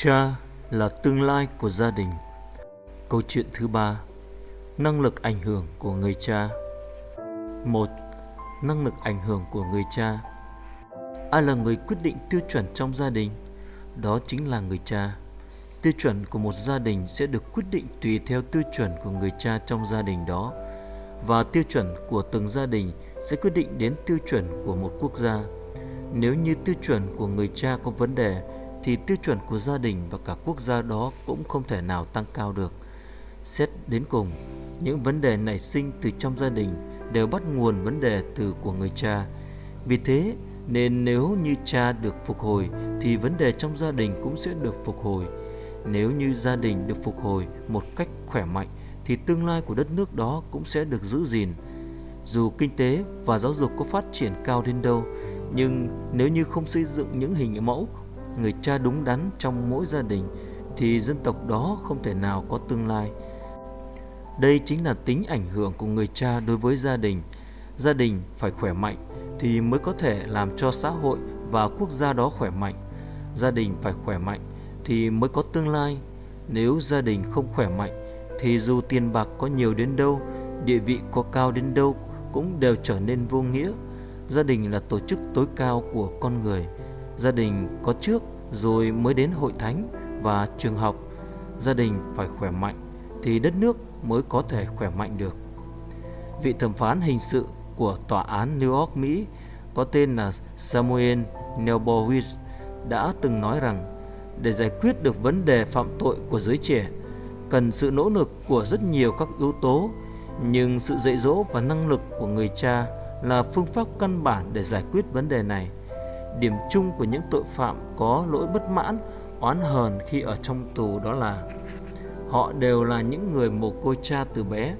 Cha là tương lai của gia đình. Câu chuyện thứ 3. Năng lực ảnh hưởng của người cha. 1. Năng lực ảnh hưởng của người cha. Ai là người quyết định tiêu chuẩn trong gia đình? Đó chính là người cha. Tiêu chuẩn của một gia đình sẽ được quyết định tùy theo tiêu chuẩn của người cha trong gia đình đó, và tiêu chuẩn của từng gia đình sẽ quyết định đến tiêu chuẩn của một quốc gia. Nếu như tiêu chuẩn của người cha có vấn đề thì tiêu chuẩn của gia đình và cả quốc gia đó cũng không thể nào tăng cao được. Xét đến cùng, những vấn đề nảy sinh từ trong gia đình đều bắt nguồn vấn đề từ của người cha. Vì thế nên nếu như cha được phục hồi thì vấn đề trong gia đình cũng sẽ được phục hồi. Nếu như gia đình được phục hồi một cách khỏe mạnh thì tương lai của đất nước đó cũng sẽ được giữ gìn. Dù kinh tế và giáo dục có phát triển cao đến đâu, nhưng nếu như không xây dựng những hình mẫu người cha đúng đắn trong mỗi gia đình thì dân tộc đó không thể nào có tương lai. Đây chính là tính ảnh hưởng của người cha đối với gia đình. Gia đình phải khỏe mạnh thì mới có thể làm cho xã hội và quốc gia đó khỏe mạnh. Gia đình phải khỏe mạnh thì mới có tương lai. Nếu gia đình không khỏe mạnh thì dù tiền bạc có nhiều đến đâu, địa vị có cao đến đâu cũng đều trở nên vô nghĩa. Gia đình là tổ chức tối cao của con người. Gia đình có trước rồi mới đến hội thánh và trường học. Gia đình phải khỏe mạnh thì đất nước mới có thể khỏe mạnh được. Vị thẩm phán hình sự của tòa án New York, Mỹ có tên là Samuel Leibowitz đã từng nói rằng để giải quyết được vấn đề phạm tội của giới trẻ cần sự nỗ lực của rất nhiều các yếu tố, nhưng sự dạy dỗ và năng lực của người cha là phương pháp căn bản để giải quyết vấn đề này. Điểm chung của những tội phạm có lỗi bất mãn, oán hờn khi ở trong tù đó là họ đều là những người mồ côi cha từ bé.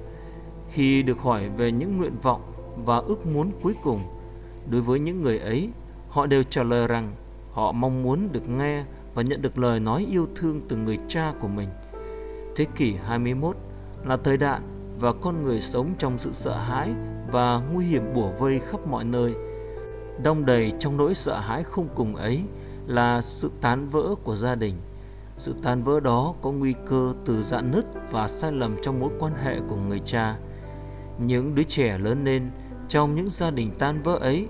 Khi được hỏi về những nguyện vọng và ước muốn cuối cùng, đối với những người ấy, họ đều trả lời rằng họ mong muốn được nghe và nhận được lời nói yêu thương từ người cha của mình. Thế kỷ 21 là thời đại và con người sống trong sự sợ hãi và nguy hiểm bủa vây khắp mọi nơi. Đong đầy trong nỗi sợ hãi không cùng ấy là sự tan vỡ của gia đình. Sự tan vỡ đó có nguy cơ từ rạn nứt và sai lầm trong mối quan hệ của người cha. Những đứa trẻ lớn lên trong những gia đình tan vỡ ấy,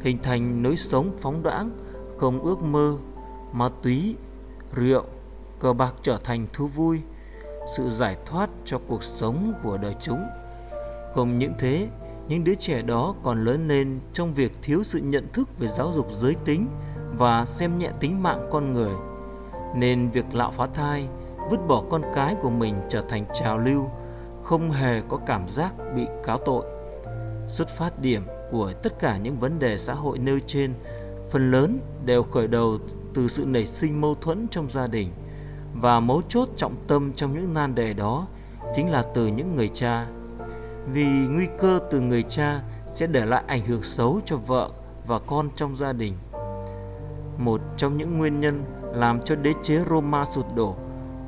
hình thành lối sống phóng đãng, không ước mơ, ma túy, rượu, cờ bạc trở thành thú vui, sự giải thoát cho cuộc sống của đời chúng. Không những thế, những đứa trẻ đó còn lớn lên trong việc thiếu sự nhận thức về giáo dục giới tính và xem nhẹ tính mạng con người. Nên việc lạo phá thai, vứt bỏ con cái của mình trở thành trào lưu, không hề có cảm giác bị cáo tội. Xuất phát điểm của tất cả những vấn đề xã hội nêu trên phần lớn đều khởi đầu từ sự nảy sinh mâu thuẫn trong gia đình, và mấu chốt trọng tâm trong những nan đề đó chính là từ những người cha. Vì nguy cơ từ người cha sẽ để lại ảnh hưởng xấu cho vợ và con trong gia đình. Một trong những nguyên nhân làm cho đế chế Roma sụp đổ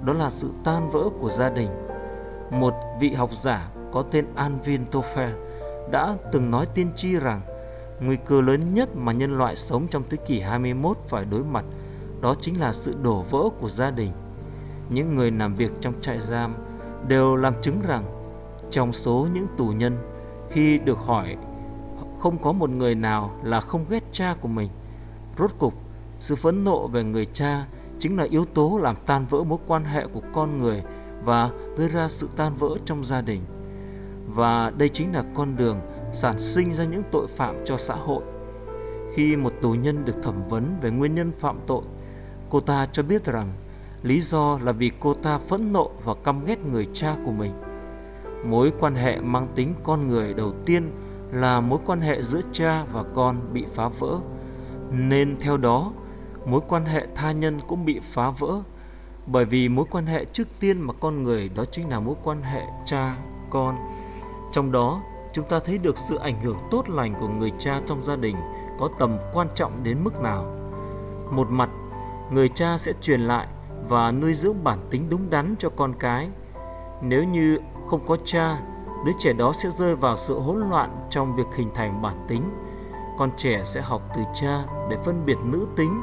đó là sự tan vỡ của gia đình. Một vị học giả có tên Alvin Toffler đã từng nói tiên tri rằng nguy cơ lớn nhất mà nhân loại sống trong thế kỷ 21 phải đối mặt đó chính là sự đổ vỡ của gia đình. Những người làm việc trong trại giam đều làm chứng rằng trong số những tù nhân, khi được hỏi, không có một người nào là không ghét cha của mình. Rốt cục, sự phẫn nộ về người cha chính là yếu tố làm tan vỡ mối quan hệ của con người và gây ra sự tan vỡ trong gia đình. Và đây chính là con đường sản sinh ra những tội phạm cho xã hội. Khi một tù nhân được thẩm vấn về nguyên nhân phạm tội, cô ta cho biết rằng lý do là vì cô ta phẫn nộ và căm ghét người cha của mình. Mối quan hệ mang tính con người đầu tiên là mối quan hệ giữa cha và con bị phá vỡ, nên theo đó mối quan hệ tha nhân cũng bị phá vỡ. Bởi vì mối quan hệ trước tiên mà con người đó chính là mối quan hệ cha con. Trong đó chúng ta thấy được sự ảnh hưởng tốt lành của người cha trong gia đình có tầm quan trọng đến mức nào. Một mặt, người cha sẽ truyền lại và nuôi dưỡng bản tính đúng đắn cho con cái. Nếu như không có cha, đứa trẻ đó sẽ rơi vào sự hỗn loạn trong việc hình thành bản tính. Con trẻ sẽ học từ cha để phân biệt nữ tính,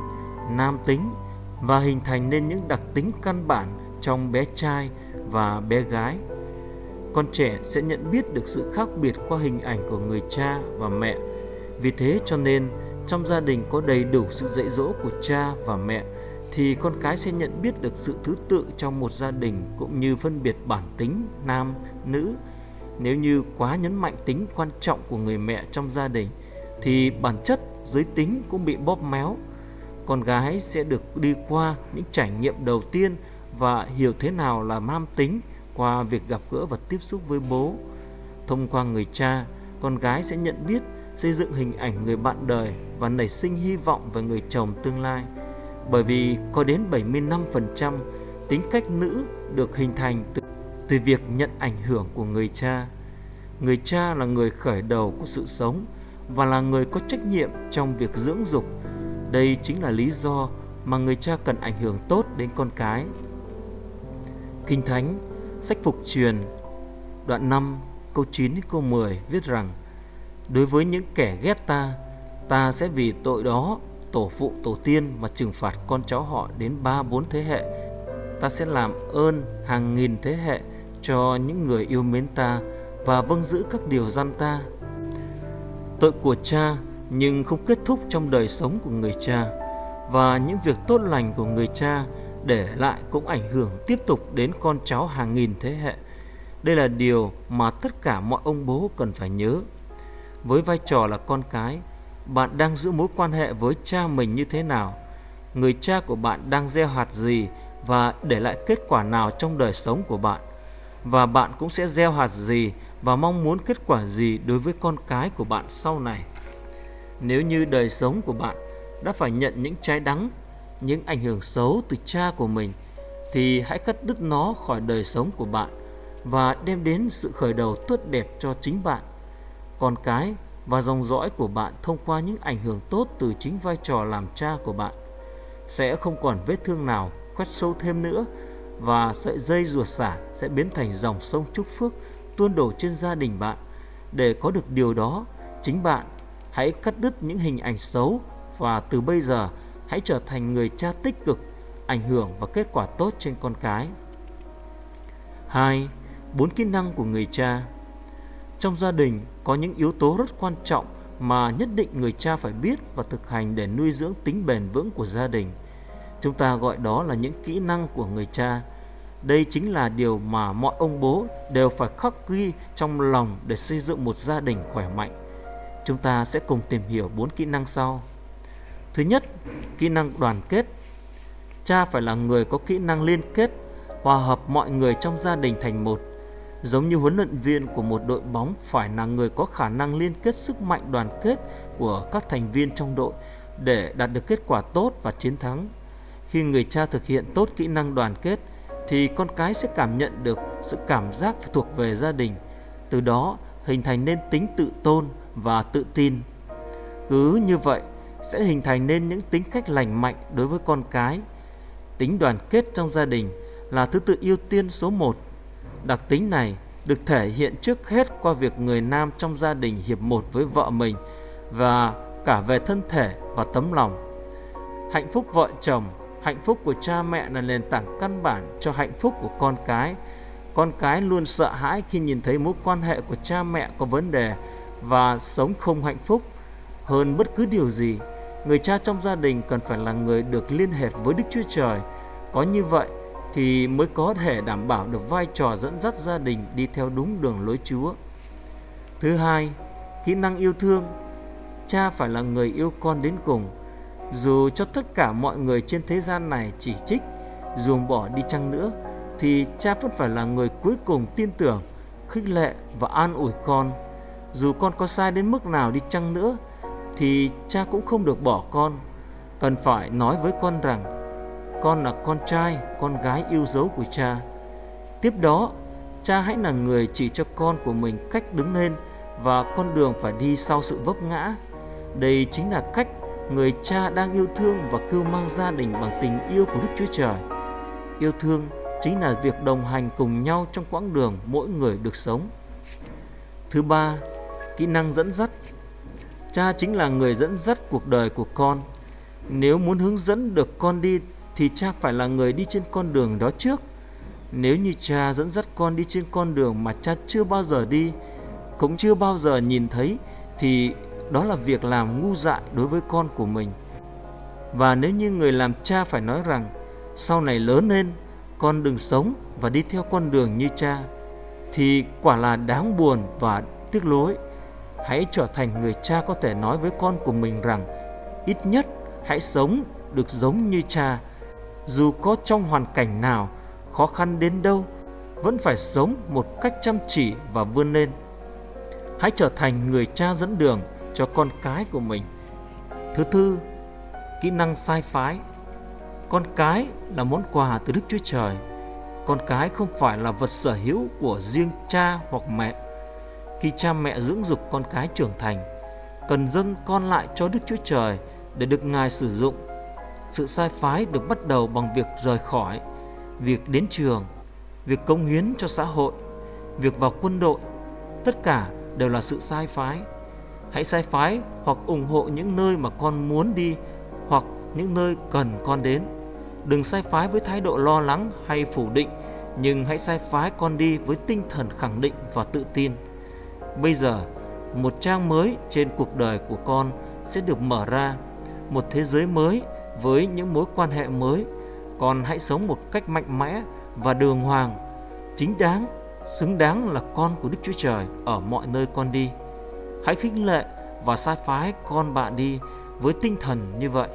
nam tính, và hình thành nên những đặc tính căn bản trong bé trai và bé gái. Con trẻ sẽ nhận biết được sự khác biệt qua hình ảnh của người cha và mẹ. Vì thế cho nên trong gia đình có đầy đủ sự dạy dỗ của cha và mẹ thì con cái sẽ nhận biết được sự thứ tự trong một gia đình cũng như phân biệt bản tính nam, nữ. Nếu như quá nhấn mạnh tính quan trọng của người mẹ trong gia đình thì bản chất giới tính cũng bị bóp méo. Con gái sẽ được đi qua những trải nghiệm đầu tiên và hiểu thế nào là nam tính qua việc gặp gỡ và tiếp xúc với bố. Thông qua người cha, con gái sẽ nhận biết, xây dựng hình ảnh người bạn đời và nảy sinh hy vọng về người chồng tương lai. Bởi vì có đến 75% tính cách nữ được hình thành từ việc nhận ảnh hưởng của người cha. Người cha là người khởi đầu của sự sống và là người có trách nhiệm trong việc dưỡng dục. Đây chính là lý do mà người cha cần ảnh hưởng tốt đến con cái. Kinh Thánh, sách Phục Truyền, đoạn 5, câu 9 đến câu 10 viết rằng: đối với những kẻ ghét ta, ta sẽ vì tội đó tổ phụ tổ tiên và trừng phạt con cháu họ đến 3-4 thế hệ. Ta sẽ làm ơn hàng nghìn thế hệ cho những người yêu mến ta và vâng giữ các điều răn ta. Tội của cha nhưng không kết thúc trong đời sống của người cha, và những việc tốt lành của người cha để lại cũng ảnh hưởng tiếp tục đến con cháu hàng nghìn thế hệ. Đây là điều mà tất cả mọi ông bố cần phải nhớ. Với vai trò là con cái, bạn đang giữ mối quan hệ với cha mình như thế nào? Người cha của bạn đang gieo hạt gì và để lại kết quả nào trong đời sống của bạn? Và bạn cũng sẽ gieo hạt gì và mong muốn kết quả gì đối với con cái của bạn sau này? Nếu như đời sống của bạn đã phải nhận những trái đắng, những ảnh hưởng xấu từ cha của mình, thì hãy cắt đứt nó khỏi đời sống của bạn và đem đến sự khởi đầu tốt đẹp cho chính bạn, con cái và dòng dõi của bạn thông qua những ảnh hưởng tốt từ chính vai trò làm cha của bạn. Sẽ không còn vết thương nào khoét sâu thêm nữa, và sợi dây ruột xả sẽ biến thành dòng sông chúc phước tuôn đổ trên gia đình bạn. Để có được điều đó, chính bạn hãy cắt đứt những hình ảnh xấu và từ bây giờ hãy trở thành người cha tích cực, ảnh hưởng và kết quả tốt trên con cái. 2. 4 kỹ năng của người cha. Trong gia đình có những yếu tố rất quan trọng mà nhất định người cha phải biết và thực hành để nuôi dưỡng tính bền vững của gia đình. Chúng ta gọi đó là những kỹ năng của người cha. Đây chính là điều mà mọi ông bố đều phải khắc ghi trong lòng để xây dựng một gia đình khỏe mạnh. Chúng ta sẽ cùng tìm hiểu 4 kỹ năng sau. Thứ nhất, kỹ năng đoàn kết. Cha phải là người có kỹ năng liên kết, hòa hợp mọi người trong gia đình thành một. Giống như huấn luyện viên của một đội bóng phải là người có khả năng liên kết sức mạnh đoàn kết của các thành viên trong đội để đạt được kết quả tốt và chiến thắng. Khi người cha thực hiện tốt kỹ năng đoàn kết thì con cái sẽ cảm nhận được sự cảm giác thuộc về gia đình, từ đó hình thành nên tính tự tôn và tự tin. Cứ như vậy sẽ hình thành nên những tính cách lành mạnh đối với con cái. Tính đoàn kết trong gia đình là thứ tự ưu tiên số 1. Đặc tính này được thể hiện trước hết qua việc người nam trong gia đình hiệp một với vợ mình và cả về thân thể và tấm lòng. Hạnh phúc vợ chồng, hạnh phúc của cha mẹ là nền tảng căn bản cho hạnh phúc của con cái. Con cái luôn sợ hãi khi nhìn thấy mối quan hệ của cha mẹ có vấn đề và sống không hạnh phúc. Hơn bất cứ điều gì, người cha trong gia đình cần phải là người được liên hệ với Đức Chúa Trời. Có như vậy thì mới có thể đảm bảo được vai trò dẫn dắt gia đình đi theo đúng đường lối Chúa. Thứ hai, kỹ năng yêu thương. Cha phải là người yêu con đến cùng. Dù cho tất cả mọi người trên thế gian này chỉ trích, ruồng bỏ đi chăng nữa, thì cha vẫn phải là người cuối cùng tin tưởng, khích lệ và an ủi con. Dù con có sai đến mức nào đi chăng nữa, thì cha cũng không được bỏ con. Cần phải nói với con rằng con là con trai, con gái yêu dấu của cha. Tiếp đó, cha hãy là người chỉ cho con của mình cách đứng lên và con đường phải đi sau sự vấp ngã. Đây chính là cách người cha đang yêu thương và cưu mang gia đình bằng tình yêu của Đức Chúa Trời. Yêu thương chính là việc đồng hành cùng nhau trong quãng đường mỗi người được sống. Thứ ba, kỹ năng dẫn dắt. Cha chính là người dẫn dắt cuộc đời của con. Nếu muốn hướng dẫn được con đi thì cha phải là người đi trên con đường đó trước. Nếu như cha dẫn dắt con đi trên con đường mà cha chưa bao giờ đi, cũng chưa bao giờ nhìn thấy, thì đó là việc làm ngu dại đối với con của mình. Và nếu như người làm cha phải nói rằng sau này lớn lên con đừng sống và đi theo con đường như cha, thì quả là đáng buồn và tiếc lối. Hãy trở thành người cha có thể nói với con của mình rằng ít nhất hãy sống được giống như cha. Dù có trong hoàn cảnh nào, khó khăn đến đâu, vẫn phải sống một cách chăm chỉ và vươn lên. Hãy trở thành người cha dẫn đường cho con cái của mình. Thứ tư, kỹ năng sai phái. Con cái là món quà từ Đức Chúa Trời. Con cái không phải là vật sở hữu của riêng cha hoặc mẹ. Khi cha mẹ dưỡng dục con cái trưởng thành, cần dâng con lại cho Đức Chúa Trời để được Ngài sử dụng. Sự sai phái được bắt đầu bằng việc rời khỏi, việc đến trường, việc cống hiến cho xã hội, việc vào quân đội. Tất cả đều là sự sai phái. Hãy sai phái hoặc ủng hộ những nơi mà con muốn đi, hoặc những nơi cần con đến. Đừng sai phái với thái độ lo lắng hay phủ định, nhưng hãy sai phái con đi với tinh thần khẳng định và tự tin. Bây giờ, một trang mới trên cuộc đời của con sẽ được mở ra, một thế giới mới với những mối quan hệ mới. Con hãy sống một cách mạnh mẽ và đường hoàng, chính đáng, xứng đáng là con của Đức Chúa Trời ở mọi nơi con đi. Hãy khích lệ và sai phái con bạn đi với tinh thần như vậy.